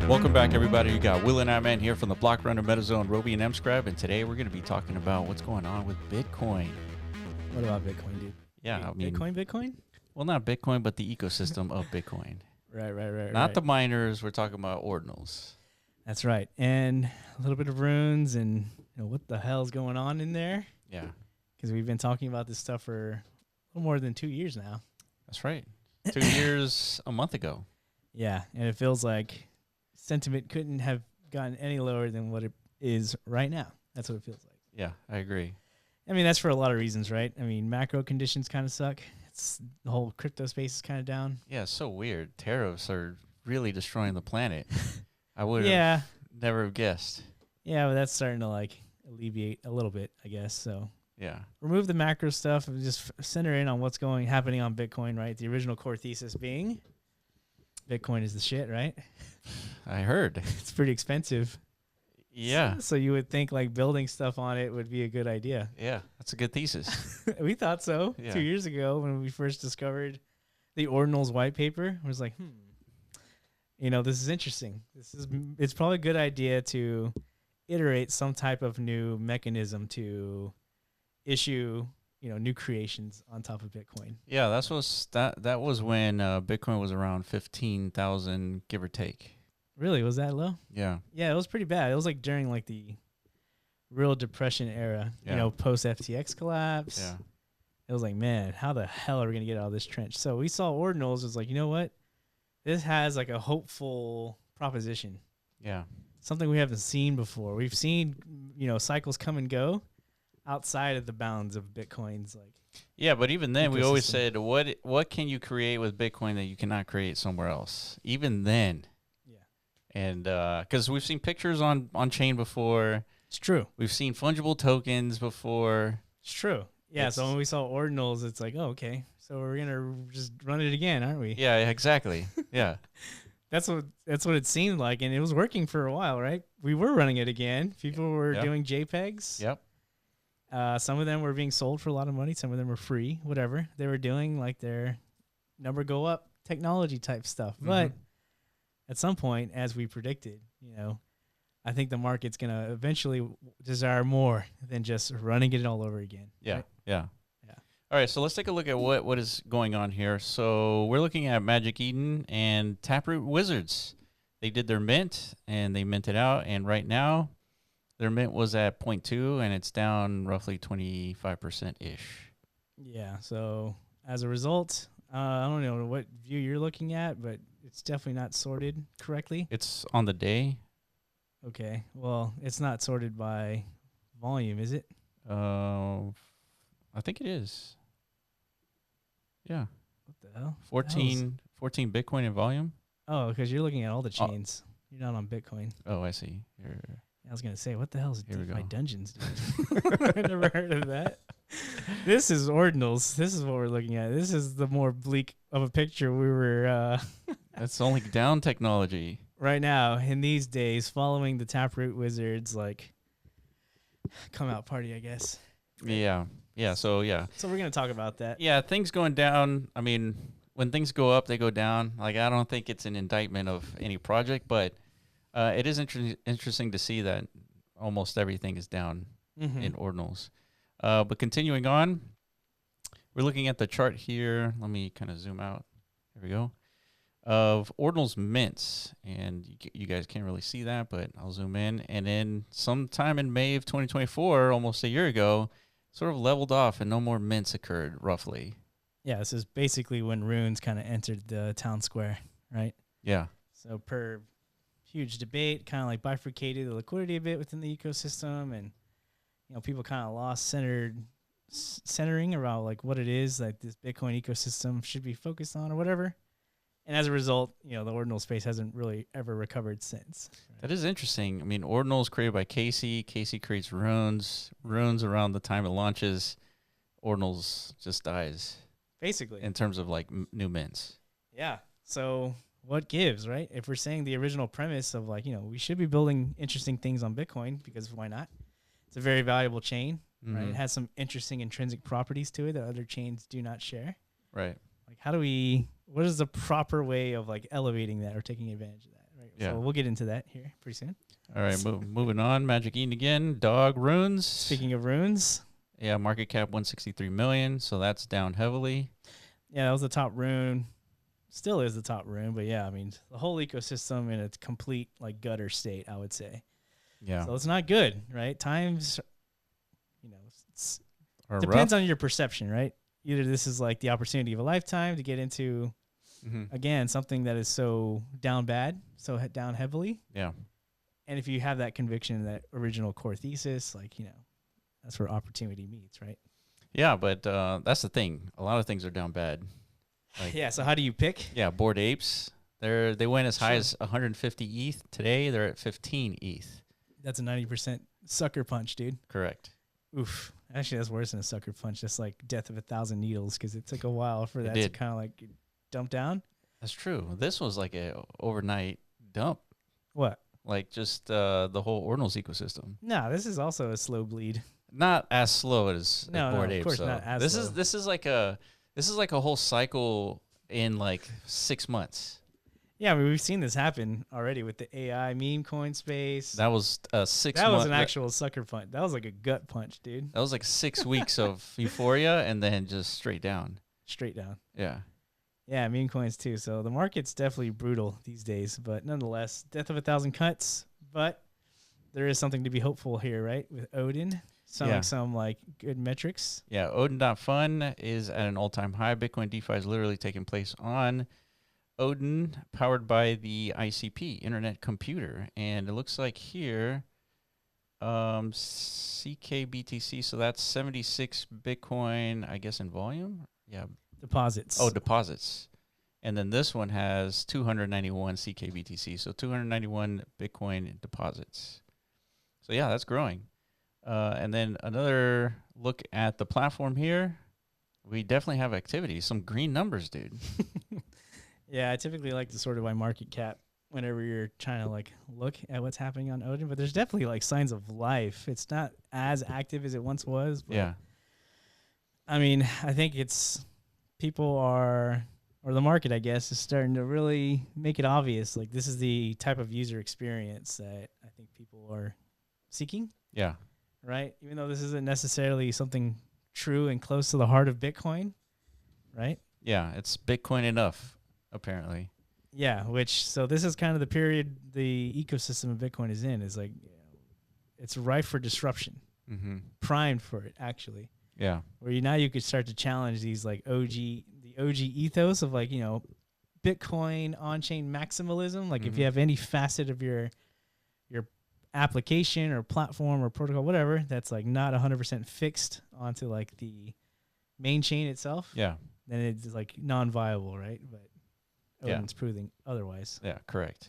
Welcome back, everybody. You got Will and I Man here from the Block Runner MetaZone, Roby and MScribe, and today we're going to be talking about what's going on with Bitcoin. What about Bitcoin, dude? Yeah, I mean, Bitcoin? well, not Bitcoin, but the ecosystem of Bitcoin. Right. Not the miners. We're talking about Ordinals. That's right. And a little bit of runes and what the hell's going on in there? Yeah, Because we've been talking about this stuff for a little more than 2 years now. that's right. 2 years, a month ago. Yeah, and it feels like sentiment couldn't have gotten any lower than what it is right now. That's what it feels like. Yeah, I agree. I mean, that's for a lot of reasons, right? I mean, macro conditions kind of suck. The whole crypto space is kind of down. Yeah, it's so weird. Tariffs are really destroying the planet. I would have Yeah. never guessed. Yeah, but that's starting to alleviate a little bit, I guess. So Yeah. remove the macro stuff and just center in on what's happening on Bitcoin, right? The original core thesis being Bitcoin is the shit, right? I heard. It's pretty expensive. Yeah. So you would think building stuff on it would be a good idea. Yeah, that's a good thesis. We thought so Yeah. 2 years ago when we first discovered the Ordinals white paper. I was like, this is interesting. It's probably a good idea to iterate some type of new mechanism to issue new creations on top of Bitcoin. Yeah, that was when Bitcoin was around 15,000, give or take. Really? Was that low? Yeah. Yeah, it was pretty bad. It was during the real depression era, Yeah. Post FTX collapse. Yeah. It was like, man, how the hell are we going to get out of this trench? So we saw Ordinals. It was like, you know what? This has a hopeful proposition. Yeah. Something we haven't seen before. We've seen, cycles come and go outside of the bounds of Bitcoin's Yeah, but even then, we always ecosystem. said, what can you create with Bitcoin that you cannot create somewhere else? Even then. Yeah. And because we've seen pictures on chain before. It's true. We've seen fungible tokens before. It's true. Yeah, so when we saw Ordinals, it's like, oh, okay. So we're going to just run it again, aren't we? Yeah, exactly. Yeah. That's what it seemed like, and it was working for a while, right? We were running it again. People were doing JPEGs. Yep. Some of them were being sold for a lot of money. Some of them were free, whatever. They were doing their number go up technology type stuff. Mm-hmm. But at some point, as we predicted, I think the market's going to eventually desire more than just running it all over again. Yeah. Right? Yeah. Yeah. All right, so let's take a look at what is going on here. So we're looking at Magic Eden and Taproot Wizards. They did their mint, and they minted out, and right now their mint was at 0.2, and it's down roughly 25%-ish. Yeah, so as a result, I don't know what view you're looking at, but it's definitely not sorted correctly. It's on the day. Okay, well, it's not sorted by volume, is it? I think it is. Yeah. What the hell? 14 Bitcoin in volume. Oh, because you're looking at all the chains. You're not on Bitcoin. Oh, I see. Here. I was going to say, what the hell is Here we DeFi go. Dungeons, dude? I never heard of that. This is Ordinals. This is what we're looking at. This is the more bleak of a picture we were That's only down technology. right now in these days following the Taproot Wizards come out party, I guess. Yeah. Yeah. So, yeah. So we're going to talk about that. Yeah, things going down. I mean, when things go up, they go down. I don't think it's an indictment of any project, but it is interesting to see that almost everything is down in Ordinals. But continuing on, we're looking at the chart here. Let me kind of zoom out. There we go. Of Ordinals mints, and you guys can't really see that, but I'll zoom in. And then sometime in May of 2024, almost a year ago, sort of leveled off and no more mints occurred, roughly. Yeah, this is basically when runes kind of entered the town square, right? Yeah. So per huge debate, kind of bifurcated the liquidity a bit within the ecosystem, and people kind of lost centering around what it is this Bitcoin ecosystem should be focused on or whatever. And as a result, the Ordinal space hasn't really ever recovered since. Right? That is interesting. I mean, Ordinal is created by Casey. Casey creates runes. Runes around the time it launches, Ordinals just dies. Basically. In terms of new mints. Yeah. So what gives, right? If we're saying the original premise of we should be building interesting things on Bitcoin, because why not? It's a very valuable chain, right? It has some interesting intrinsic properties to it that other chains do not share. Right. What is the proper way of elevating that or taking advantage of that, right? Yeah. So we'll get into that here pretty soon. All right, moving on. Magic Eden again. Dog runes. Speaking of runes. Yeah, market cap 163 million, so that's down heavily. Yeah, that was the top rune. Still is the top rune, but yeah, I mean, the whole ecosystem in its complete like gutter state, I would say. Yeah. So it's not good, right? Times, it's Or depends rough. on your perception, right? Either this is like the opportunity of a lifetime to get into, again, something that is so down bad, so down heavily. Yeah. And if you have that conviction, that original core thesis, like, that's where opportunity meets, right? Yeah, but that's the thing. A lot of things are down bad. Like, Yeah, so how do you pick? yeah, Bored Apes. They went as high as 150 ETH. Today they're at 15 ETH. That's a 90% sucker punch, dude. Correct. Oof. Actually, that's worse than a sucker punch. That's like death of 1,000 needles because it took a while for that to kind of like dump down. That's true. This was like a overnight dump. What? Like just the whole Ordinals ecosystem. No, this is also a slow bleed. Not as slow as Bored Apes. Of course so. not as slow. This is like a whole cycle in like 6 months. Yeah, I mean, we've seen this happen already with the AI meme coin space. That was 6 months. That was an actual sucker punch. That was like a gut punch, dude. That was like 6 weeks of euphoria and then just straight down. Straight down. Yeah. Yeah, meme coins too. So the market's definitely brutal these days, but nonetheless, death of 1,000 cuts. But there is something to be hopeful here, right? With Odin, some like good metrics. Yeah, Odin.fun is at an all-time high. Bitcoin DeFi is literally taking place on Odin, powered by the ICP, Internet Computer. And it looks like here, CKBTC, so that's 76 Bitcoin, I guess, in volume? Yeah. Deposits. Oh, deposits. And then this one has 291 CKBTC, so 291 Bitcoin deposits. So yeah, that's growing. And then another look at the platform here. We definitely have activity. Some green numbers, dude. Yeah, I typically like to sort of by market cap whenever you're trying to like look at what's happening on Odin, but there's definitely like signs of life. It's not as active as it once was. But Yeah. I mean, I think it's people are, or the market, I guess, is starting to really make it obvious. Like this is the type of user experience that I think people are seeking. Yeah. Right. Even though this isn't necessarily something true and close to the heart of Bitcoin. Right. Yeah. It's Bitcoin enough, apparently. Yeah. So this is kind of the period the ecosystem of Bitcoin is in, is like, it's rife for disruption, primed for it, actually. Yeah. Where now you could start to challenge these like the OG ethos of like, Bitcoin on-chain maximalism. Like if you have any facet of your application or platform or protocol, whatever, that's like not 100% fixed onto like the main chain itself. Yeah. Then it's like non-viable, right? But Odin's proving otherwise. Yeah, correct.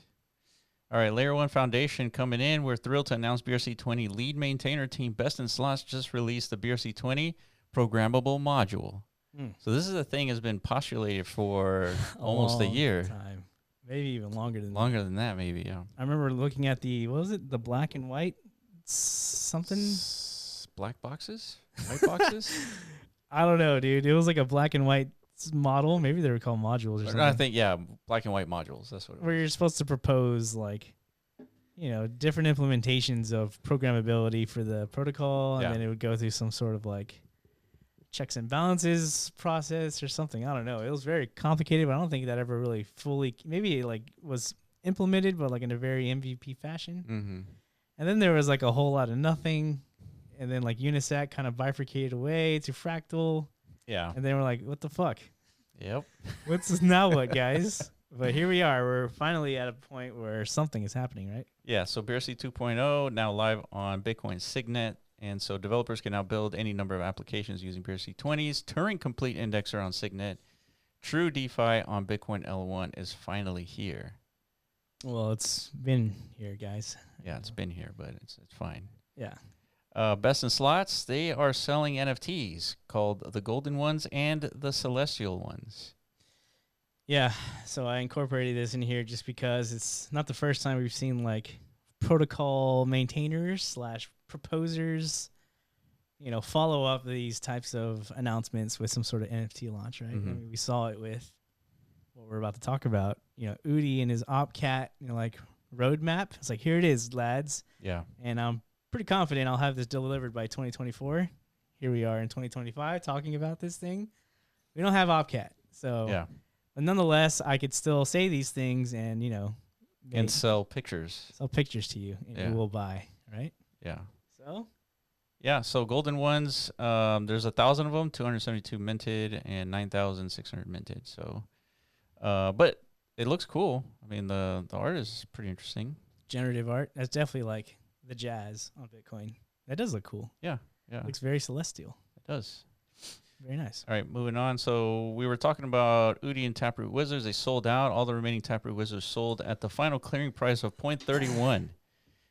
All right, Layer 1 Foundation coming in. We're thrilled to announce BRC20 lead maintainer team Best in Slots just released the BRC20 programmable module. So this is a thing has been postulated for almost a year. Time. Maybe even longer than Longer than that, maybe, yeah. I remember looking at the black and white something? Black boxes? White boxes? I don't know, dude. It was like a black and white model. Maybe they were called modules or something. I think, yeah, black and white modules. That's what it was. Where you're supposed to propose like, different implementations of programmability for the protocol, and then it would go through some sort of like checks and balances process or something. I don't know. It was very complicated, but I don't think that ever really fully, maybe it like was implemented, but like in a very MVP fashion. And then there was like a whole lot of nothing. And then like Unisat kind of bifurcated away to Fractal. Yeah. And then we're like, what the fuck? Yep. What's now what, guys? But here we are. We're finally at a point where something is happening, right? Yeah. So BRC 2.0 now live on Bitcoin Signet. And so developers can now build any number of applications using BRC20's Turing Complete Indexer on Signet. True DeFi on Bitcoin L1 is finally here. Well, it's been here, guys. Yeah, it's been here, but it's fine. Yeah. Best in Slots, they are selling NFTs called the Golden Ones and the Celestial Ones. Yeah, so I incorporated this in here just because it's not the first time we've seen like protocol maintainers / proposers, follow up these types of announcements with some sort of NFT launch, right? I mean, we saw it with what we're about to talk about. Udi and his OpCat, like roadmap. It's like, here it is, lads. Yeah. And I'm pretty confident I'll have this delivered by 2024. Here we are in 2025 talking about this thing. We don't have OpCat. So, Yeah. but nonetheless, I could still say these things and, you know, And sell pictures. Sell pictures to you and you will buy, right? Yeah. So? Yeah, so golden ones, there's 1,000 of them, 272 minted and 9,600 minted. So, but it looks cool. I mean, the art is pretty interesting. Generative art. That's definitely like the jazz on Bitcoin. That does look cool. Yeah, yeah. Looks very celestial. It does. Very nice. All right, moving on. So we were talking about Odin and Taproot Wizards. They sold out. All the remaining Taproot Wizards sold at the final clearing price of 0.31.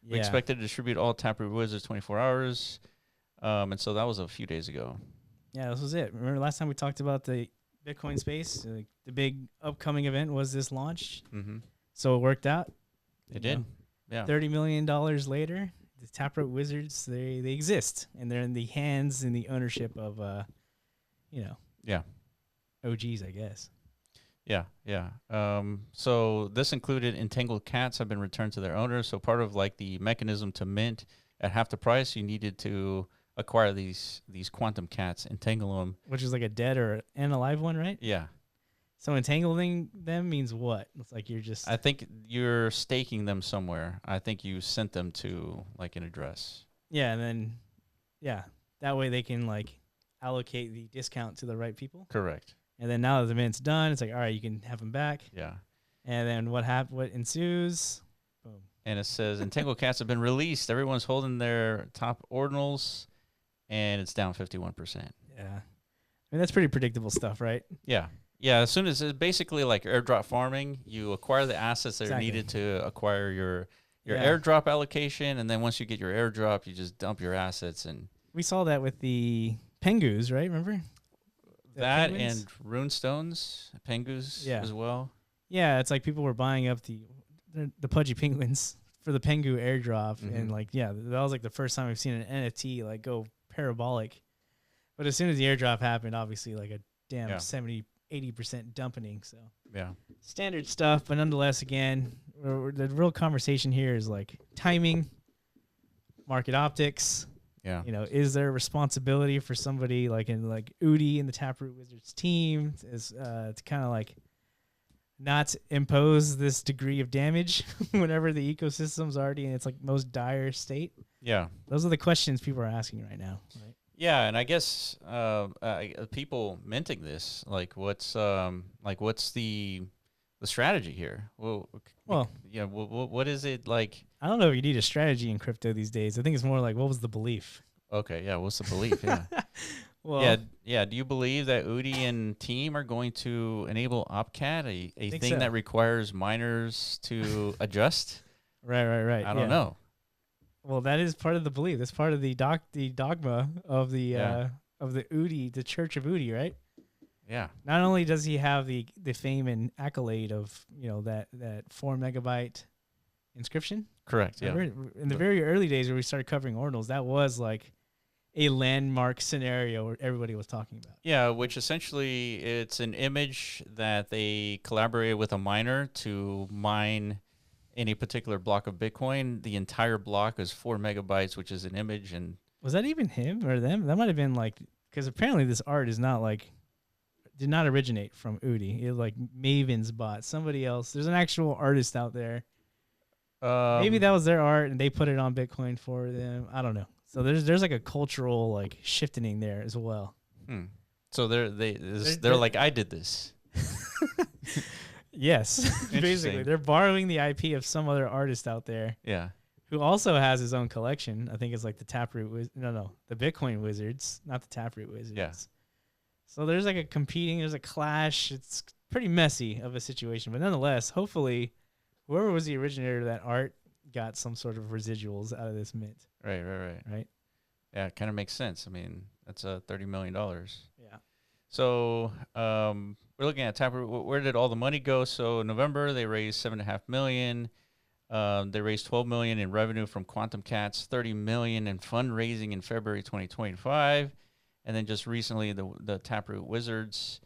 We expected to distribute all Taproot Wizards 24 hours. And so that was a few days ago. Yeah, this was it. Remember last time we talked about the Bitcoin space? The big upcoming event was this launch. Mm-hmm. So it worked out. It did. Yeah. $30 million later, the Taproot Wizards, they exist. And they're in the hands and the ownership of, OGs, I guess. Yeah, yeah. So this included entangled cats have been returned to their owners. So part of like the mechanism to mint at half the price, you needed to acquire these quantum cats, entangle them. Which is like a dead or an alive one, right? Yeah. So entangling them means what? It's like you're just... I think you're staking them somewhere. I think you sent them to like an address. Yeah, and then, that way they can like allocate the discount to the right people. Correct. And then now that the mint's done, it's like, all right, you can have them back. Yeah. And then what ensues? Boom. And it says entangled cats have been released. Everyone's holding their top ordinals, and it's down 51%. Yeah. I mean, that's pretty predictable stuff, right? Yeah. Yeah, as soon as it's basically like airdrop farming, you acquire the assets that are Exactly. needed to acquire your airdrop allocation, and then once you get your airdrop, you just dump your assets. And we saw that with the Pengus, right? Remember? That penguins? and runestones, Pengus as well. Yeah, it's like people were buying up the pudgy penguins for the Pengu airdrop, and that was like the first time we've seen an NFT like go parabolic. But as soon as the airdrop happened, obviously like a damn 70-80% dumping. So standard stuff, but nonetheless, again, the real conversation here is like timing, market optics. Yeah. Is there a responsibility for somebody like in like Udi and the Taproot Wizards team to kind of like not impose this degree of damage whenever the ecosystem's already in its like most dire state? Yeah. Those are the questions people are asking right now, right? Yeah, and I guess people minting this, what's the strategy here? What is it like? I don't know if you need a strategy in crypto these days. I think it's more like, what was the belief? Okay, yeah, what's the belief? Yeah. Well, yeah. Do you believe that Udi and team are going to enable OpCat, a thing that requires miners to adjust? Right. I don't know. Well, that is part of the belief. That's part of the dogma of the Udi, the Church of Udi, right? Yeah. Not only does he have the fame and accolade of that 4 megabyte inscription. Correct. Yeah. In the very early days where we started covering Ordinals, that was like a landmark scenario where everybody was talking about. Yeah, which essentially it's an image that they collaborated with a miner to mine any particular block of Bitcoin. The entire block is 4 megabytes, which is an image. And was that even him or them? That might have been like, because apparently this art is not like, did not originate from Udi. It like Maven's bot, somebody else. There's an actual artist out there. Maybe that was their art and they put it on Bitcoin for them. I don't know. So there's like a cultural like shifting there as well. So they're like, I did this. Yes, basically they're borrowing the IP of some other artist out there. Yeah, who also has his own collection. I think it's like the Taproot the Bitcoin Wizards, not the Taproot Wizards. Yeah. So there's like there's a clash. It's pretty messy of a situation, but nonetheless, hopefully, whoever was the originator of that art got some sort of residuals out of this mint. Right. Yeah, it kind of makes sense. I mean, that's $30 million. Yeah. So we're looking at Taproot. Where did all the money go? So in November they raised $7.5 million. They raised $12 million in revenue from Quantum Cats, $30 million in fundraising in February 2025, and then just recently the Taproot Wizards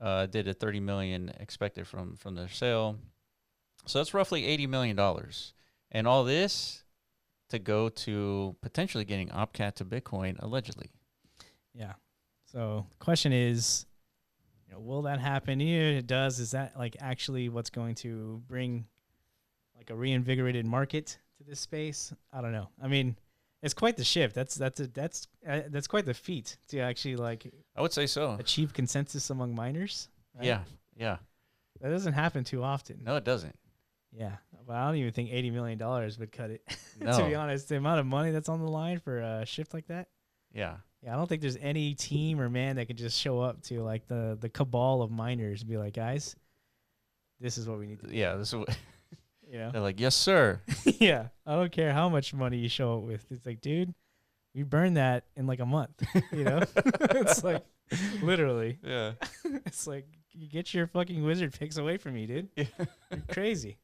did $30 million expected from their sale. So that's roughly $80 million. And all this to go to potentially getting OpCat to Bitcoin, allegedly. Yeah. So the question is, will that happen? Even if it does, is that like actually what's going to bring like a reinvigorated market to this space? I don't know. I mean, it's quite the shift. That's quite the feat to actually like. I would say so. Achieve consensus among miners. Right? Yeah. Yeah. That doesn't happen too often. No, it doesn't. Yeah. But I don't even think $80 million would cut it. No. To be honest, the amount of money that's on the line for a shift like that. Yeah. Yeah, I don't think there's any team or man that could just show up to like the cabal of miners and be like, guys, this is what we need to do. Yeah, this is what They're like, yes, sir. Yeah. I don't care how much money you show up with. It's like, dude, we burned that in like a month. It's like literally. Yeah. It's like, you get your fucking wizard picks away from me, dude. Yeah. You're crazy.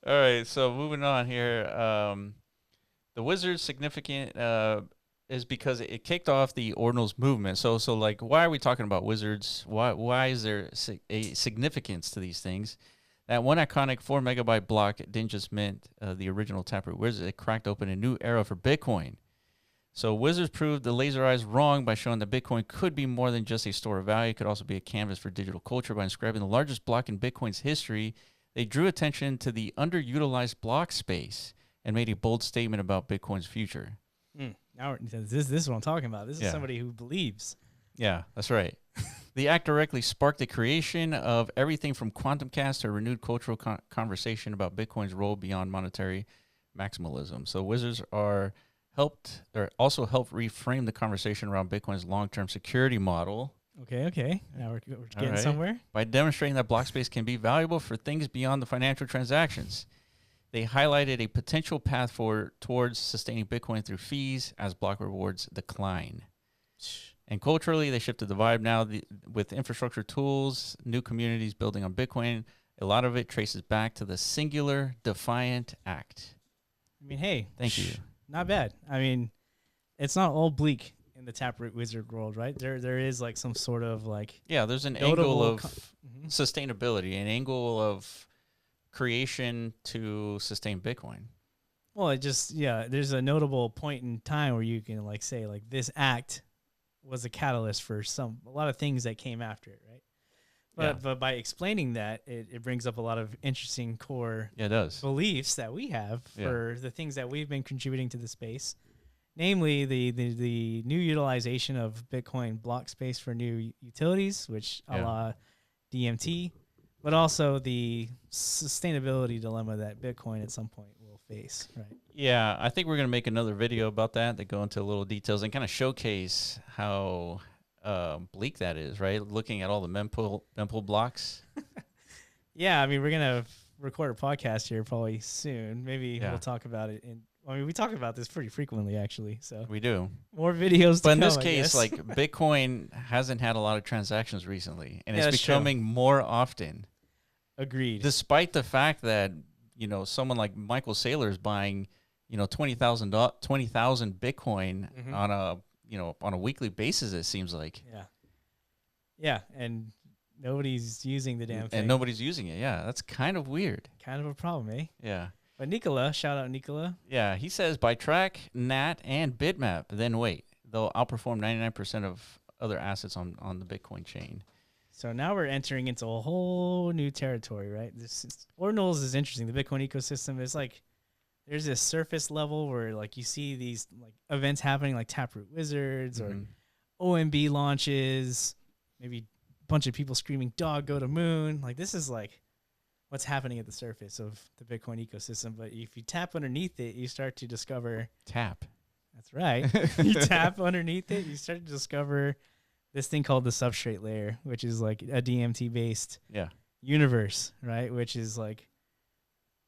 All right, so moving on here. The Wizards significant is because it kicked off the Ordinals movement. So like, why are we talking about Wizards? Why is there a significance to these things? That one iconic 4 megabyte block didn't just mint the original Taproot Wizards. It cracked open a new era for Bitcoin. So Wizards proved the laser eyes wrong by showing that Bitcoin could be more than just a store of value. It could also be a canvas for digital culture. By inscribing the largest block in Bitcoin's history, they drew attention to the underutilized block space and made a bold statement about Bitcoin's future. Now this is what I'm talking about. This is somebody who believes. Yeah, that's right. The act directly sparked the creation of everything from QuantumCast to a renewed cultural conversation about Bitcoin's role beyond monetary maximalism. So Wizards also helped reframe the conversation around Bitcoin's long-term security model. Okay. Now we're getting somewhere. By demonstrating that block space can be valuable for things beyond the financial transactions. They highlighted a potential path towards sustaining Bitcoin through fees as block rewards decline. And culturally, they shifted the vibe now with infrastructure tools, new communities building on Bitcoin. A lot of it traces back to the singular defiant act. I mean, hey. Thank you. Not bad. I mean, it's not all bleak in the Taproot Wizard world, right? There is like some sort of like... Yeah, there's an angle of sustainability, an angle of creation to sustain Bitcoin. Well, there's a notable point in time where you can like say like this act was a catalyst for a lot of things that came after it, right? But by explaining that, it brings up a lot of interesting core beliefs that we have for the things that we've been contributing to the space, namely the new utilization of Bitcoin block space for new utilities, which a la DMT, but also the sustainability dilemma that Bitcoin at some point will face, right? Yeah, I think we're going to make another video about that go into a little details and kind of showcase how bleak that is, right? Looking at all the mempool blocks. Yeah, I mean, we're going to record a podcast here probably soon. Maybe we'll talk about it. We talk about this pretty frequently, actually. So we do. More videos but in this case, like Bitcoin hasn't had a lot of transactions recently, and it's becoming more often. Agreed. Despite the fact that, someone like Michael Saylor is buying, 20,000 Bitcoin on a weekly basis, it seems like. Yeah, and nobody's using the damn thing. And nobody's using it. Yeah, that's kind of weird. Kind of a problem, eh? Yeah. But Nicola, shout out Nicola. Yeah, he says by TRAC, NAT, and Bitmap, then wait. They'll outperform 99% of other assets on the Bitcoin chain. So now we're entering into a whole new territory, right? Ordinals is interesting. The Bitcoin ecosystem is like, there's this surface level where like you see these like events happening like Taproot Wizards or OMB launches, maybe a bunch of people screaming, dog, go to moon. Like this is like what's happening at the surface of the Bitcoin ecosystem. But if you tap underneath it, you start to discover... Tap. That's right. You tap underneath it, you start to discover this thing called the substrate layer, which is like a DMT-based universe, right? Which is like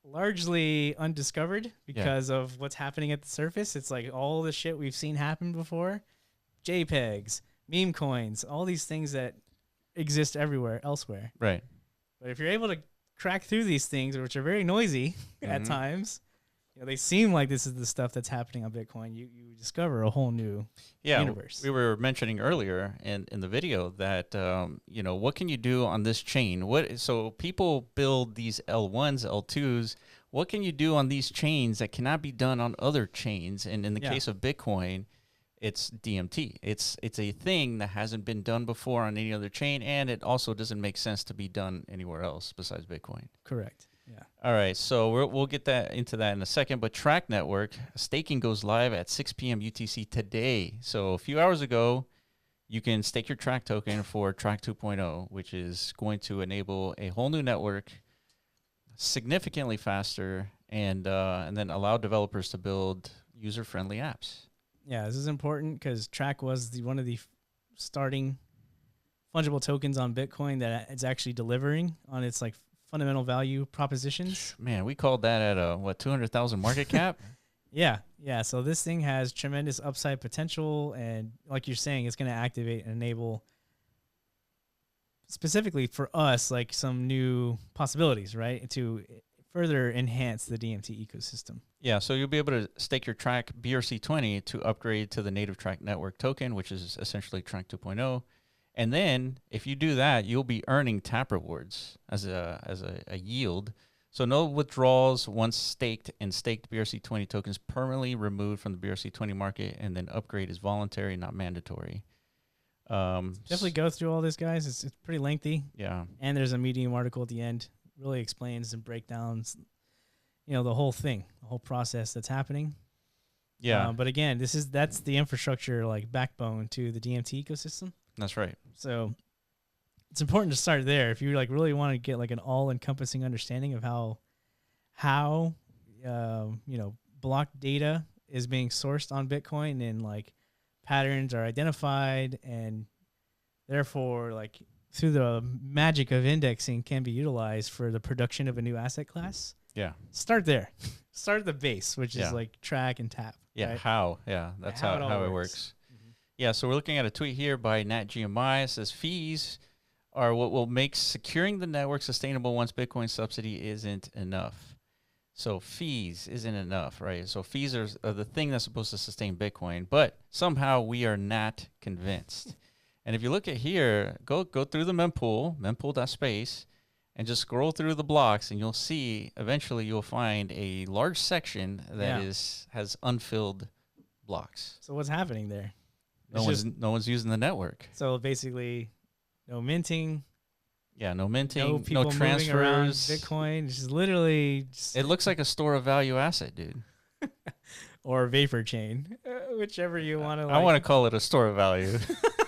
largely undiscovered because of what's happening at the surface. It's like all the shit we've seen happen before. JPEGs, meme coins, all these things that exist everywhere, elsewhere. Right. But if you're able to crack through these things, which are very noisy at times, they seem like this is the stuff that's happening on Bitcoin. You discover a whole new universe. We were mentioning earlier in the video that what can you do on this chain? So people build these L1s, L2s. what can you do on these chains that cannot be done on other chains? And in the case of Bitcoin, it's DMT. It's a thing that hasn't been done before on any other chain, and it also doesn't make sense to be done anywhere else besides Bitcoin. Correct. Yeah. All right, so we'll get into that in a second. But TRAC network staking goes live at 6 p.m. UTC today. So a few hours ago, you can stake your TRAC token for TRAC 2.0, which is going to enable a whole new network significantly faster and then allow developers to build user-friendly apps. Yeah, this is important because TRAC was one of the starting fungible tokens on Bitcoin that it's actually delivering on its like fundamental value propositions. Man, we called that at a 200,000 market cap. Yeah. So this thing has tremendous upside potential, and like you're saying, it's going to activate and enable specifically for us like some new possibilities, right, to further enhance the DMT ecosystem. Yeah, so you'll be able to stake your TRAC BRC20 to upgrade to the native TRAC network token, which is essentially TRAC 2.0. And then if you do that, you'll be earning tap rewards as a yield. So no withdrawals once staked, and staked BRC20 tokens permanently removed from the BRC20 market, and then upgrade is voluntary, not mandatory. Definitely go through all this, guys. It's pretty lengthy. Yeah. And there's a Medium article at the end. Really explains and breakdowns, the whole thing, the whole process that's happening. Yeah. But again, that's the infrastructure like backbone to the DMT ecosystem. That's right. So it's important to start there if you like really want to get like an all-encompassing understanding of how block data is being sourced on Bitcoin, and like patterns are identified, and therefore like through the magic of indexing can be utilized for the production of a new asset class. Yeah. Start there. Start at the base, which is like TRAC and tap. Yeah. Right? How? Yeah. That's how it works. Yeah, so we're looking at a tweet here by NatGMI. It says fees are what will make securing the network sustainable once Bitcoin subsidy isn't enough. So fees isn't enough, right? So fees are the thing that's supposed to sustain Bitcoin, but somehow we are not convinced. And if you look at here, go through the mempool.space, and just scroll through the blocks, and you'll see eventually you'll find a large section that has unfilled blocks. So what's happening there? No one's using the network. So basically, no minting. Yeah, no minting, no people no transfers. Moving around Bitcoin. It's just literally. It looks like a store of value asset, dude. Or vapor chain, whichever you want to. I want to call it a store of value.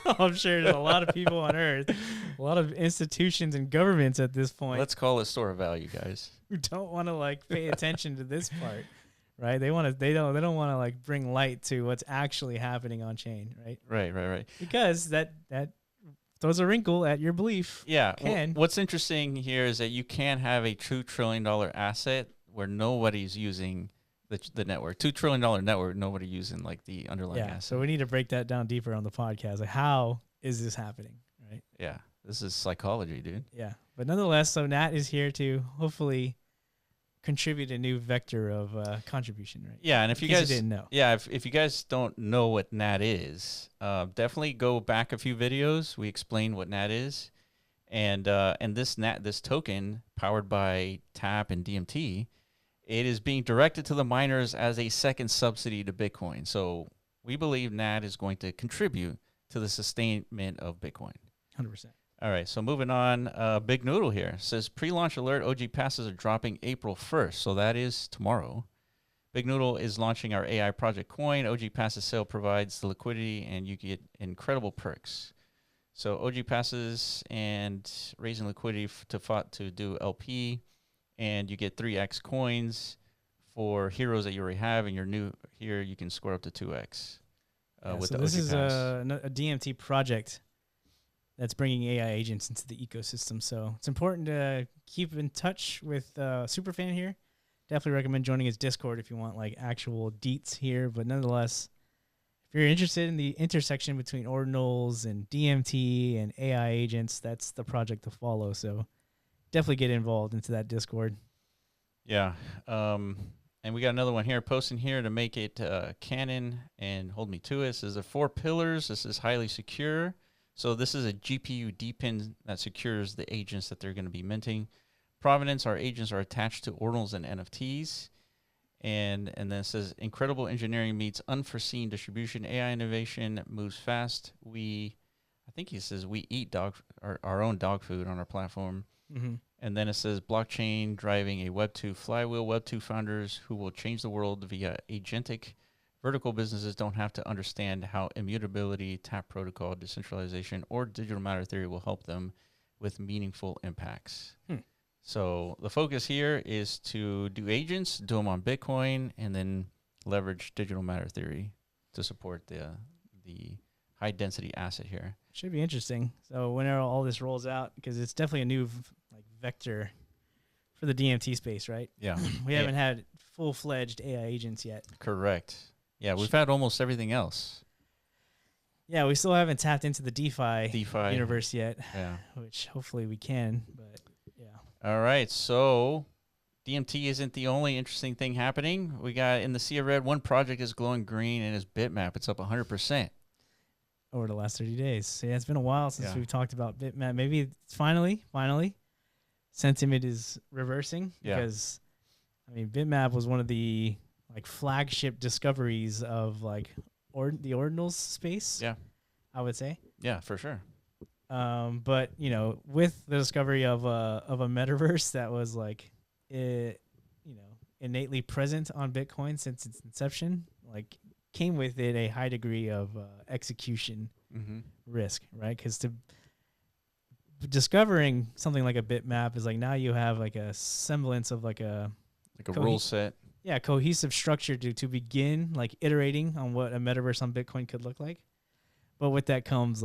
I'm sure there's a lot of people on Earth, a lot of institutions and governments at this point. Let's call it store of value, guys. Who don't want to like pay attention to this part. Right, they don't want to like bring light to what's actually happening on chain, right? Right. Because that throws a wrinkle at your belief. Yeah. What's interesting here is that you can have a $2 trillion asset where nobody's using the network. $2 trillion network, nobody using like the underlying asset. So we need to break that down deeper on the podcast. Like, how is this happening, right? Yeah, this is psychology, dude. Yeah, but nonetheless, so Nat is here to hopefully contribute a new vector of contribution, right? Yeah, and if you guys didn't know, if you guys don't know what NAT is, definitely go back a few videos. We explain what NAT is, and this token powered by TAP and DMT, it is being directed to the miners as a second subsidy to Bitcoin. So we believe NAT is going to contribute to the sustainment of Bitcoin. 100%. All right, so moving on, Big Noodle here says pre-launch alert, OG passes are dropping April 1st, so that is tomorrow. Big Noodle is launching our AI project coin. OG passes sale provides the liquidity, and you get incredible perks. So OG passes and raising liquidity to do LP, and you get 3x coins for heroes that you already have, and your new here you can score up to 2x with so the OG this is pass. a DMT project that's bringing AI agents into the ecosystem. So it's important to keep in touch with Superfan here. Definitely recommend joining his Discord if you want like actual deets here. But nonetheless, if you're interested in the intersection between Ordinals and DMT and AI agents, that's the project to follow. So definitely get involved into that Discord. Yeah. And we got another one here posting here to make it canon and hold me to it. This is the 4 pillars. This is highly secure. So this is a GPU DPIN that secures the agents that they're going to be minting. Provenance, our agents are attached to Ordinals and NFTs. And then it says, incredible engineering meets unforeseen distribution. AI innovation moves fast. I think he says we eat our own dog food on our platform. Mm-hmm. And then it says blockchain driving a Web2 flywheel. Web2 founders who will change the world via agentic. Vertical businesses don't have to understand how immutability, tap protocol, decentralization, or digital matter theory will help them with meaningful impacts. So the focus here is to do agents, do them on Bitcoin, and then leverage digital matter theory to support the high density asset here. Should be interesting. So whenever all this rolls out, because it's definitely a new vector for the DMT space, right? Yeah. We haven't had full-fledged AI agents yet. Correct. Yeah, we've had almost everything else. Yeah, we still haven't tapped into the DeFi universe yet. Yeah. Which hopefully we can, but yeah. All right, so DMT isn't the only interesting thing happening. We got in the Sea of Red, one project is glowing green, and it's Bitmap. It's up 100%. Over the last 30 days. So yeah, it's been a while since we've talked about Bitmap. Maybe it's finally, sentiment is reversing because, I mean, Bitmap was one of the flagship discoveries of the Ordinals space. Yeah, I would say. Yeah, for sure. But with the discovery of a metaverse that was innately present on Bitcoin since its inception, came with it a high degree of execution risk, right? Because discovering something like a bitmap is now you have a semblance of a rule set. Yeah, cohesive structure to begin iterating on what a metaverse on Bitcoin could look like. But with that comes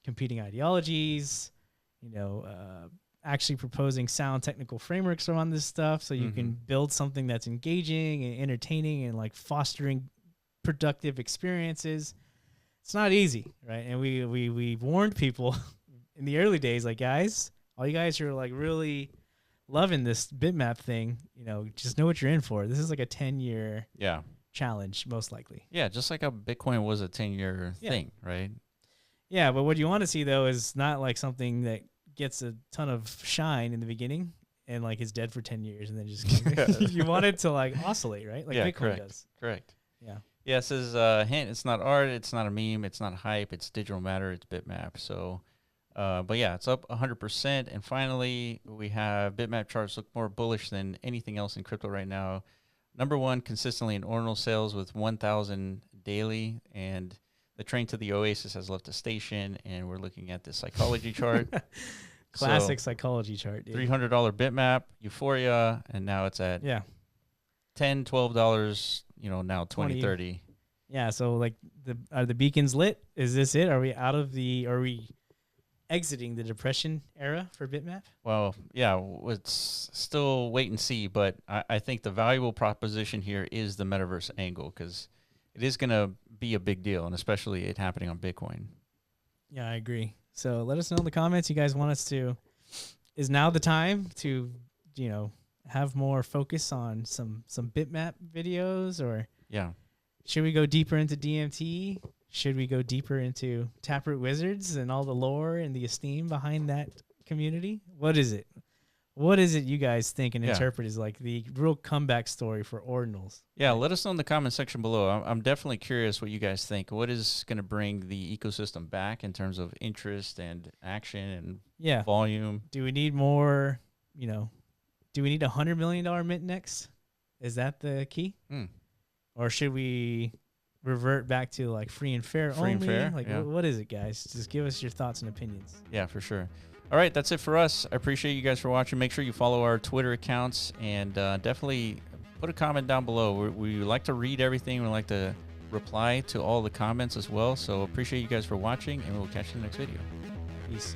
competing ideologies, actually proposing sound technical frameworks around this stuff so you can build something that's engaging and entertaining and fostering productive experiences. It's not easy, right? And we warned people in the early days, guys, all you guys who are really loving this Bitmap thing, just know what you're in for. This is a 10-year challenge, most likely. Yeah, just like how Bitcoin was a 10-year thing, right? Yeah, but what you want to see though is not something that gets a ton of shine in the beginning and is dead for 10 years and then just you want it to oscillate, right? Bitcoin does. Correct. Yeah. Yeah, it says, hint, it's not art, it's not a meme, it's not hype, it's digital matter, it's Bitmap. So, but yeah, it's up 100%. And finally, we have Bitmap charts look more bullish than anything else in crypto right now. Number one, consistently in Ordinal sales with 1,000 daily. And the train to the Oasis has left the station. And we're looking at the psychology chart. Classic psychology chart, dude. $300 Bitmap, Euphoria, and now it's at $10, $12, now 20, 30. Yeah, so are the beacons lit? Is this it? Are we exiting the depression era for Bitmap? Well, yeah, it's still wait and see, but I think the valuable proposition here is the metaverse angle because it is going to be a big deal, and especially it happening on Bitcoin. Yeah, I agree. So let us know in the comments. You guys want us to, is now the time to, have more focus on some Bitmap videos, or should we go deeper into DMT? Should we go deeper into Taproot Wizards and all the lore and the esteem behind that community? What is it? What is it you guys think and interpret as the real comeback story for Ordinals? Yeah, let us know in the comment section below. I'm definitely curious what you guys think. What is going to bring the ecosystem back in terms of interest and action and volume? Do we need more, do we need $100 million mint next? Is that the key? Or should we revert back to free and fair only? And fair, what is it, guys? Just give us your thoughts and opinions. Yeah, for sure. All right, that's it for us. I appreciate you guys for watching. Make sure you follow our Twitter accounts and definitely put a comment down below. We like to read everything. We like to reply to all the comments as well. So appreciate you guys for watching, and we'll catch you in the next video. Peace.